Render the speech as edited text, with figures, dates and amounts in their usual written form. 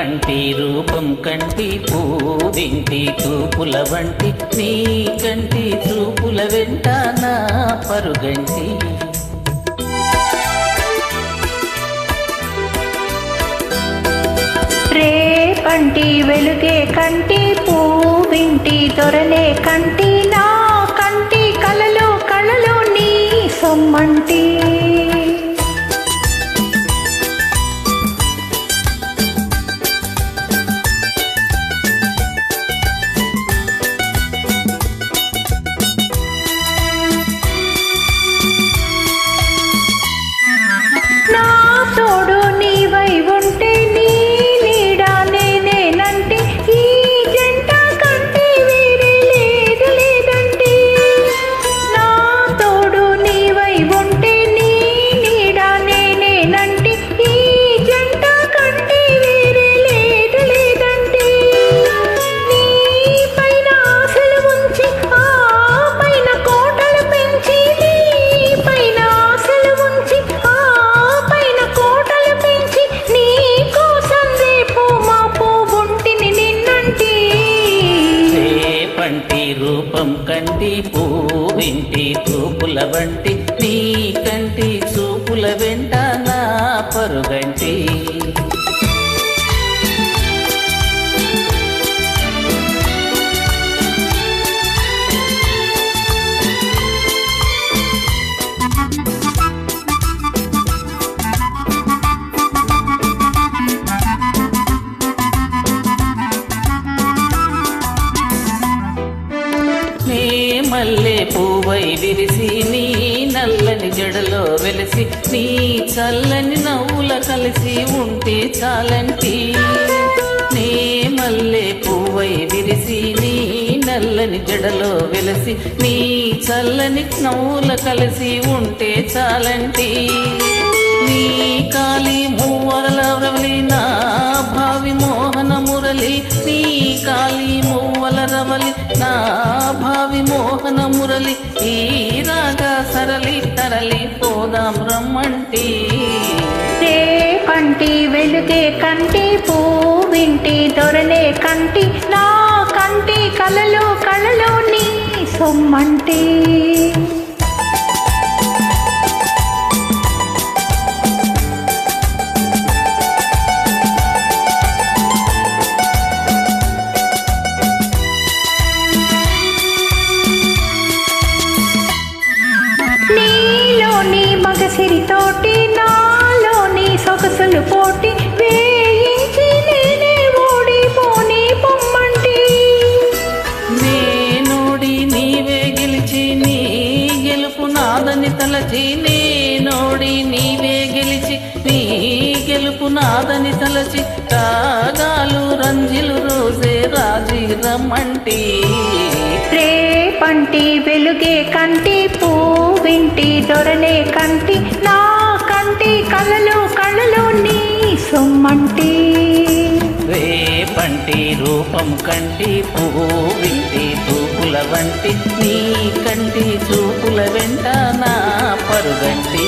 పంటి రూపం కంటి పూవింటి తూపుల వంటి నీ కంటి చూపుల వెంట నా పరుగంటి రేపంటి వెలుగే కంటి పూవింటి దొరనే కంటి నా కంటి కలలో కళలో నీ సొమ్మంటి రూపం కంటి పూవింటి తూపుల వంటి నీ కంటి చూపుల వెంట నా పరుగంటి మల్లె పువ్వై విరిసి నీ నల్లని జడలో వెలిసి నీ చల్లని నవ్వుల కలిసి ఉంటే చాలంటి నీ మల్లె పువ్వై విరిసి నీ నల్లని జడలో వెలిసి నీ చల్లని నవ్వుల కలిసి ఉంటే చాలంటి నీ కాలి మూవల రవలి నా భావి మోహన మురళి నీ కాలి మూవల రవలి నా భావి మోహన మురళి ఈ రాగా సరళి తరలి పోదాం రమ్మంటి రేపంటి వెలుగే కంటి పూవింటి దొరనే కంటి నా కంటి కలలో కళలో నీ సొమ్మంటి సిరితోటి నాలోని సొగసులు పోటీ వేయించి నేనే ఓడిపోని పొమ్మంటి నేనోడి నీవే గెలిచి నీ గెలుపు నాదని తలచి నేనోడి నీవే గెలిచి నీ గెలుపు నాదని తలచి రాగాలు రంజిలు రోజే రాజీ రమ్మంటి రేపంటి వెలుగే కంటి పూవింటి దొరనే కంటి నా కంటి కళలో కళలో నీ సొమ్మంటి రేపంటి రూపం కంటి పూవింటి తూపుల వంటి నీ కంటి చూపుల వెంట నా పరుగంటి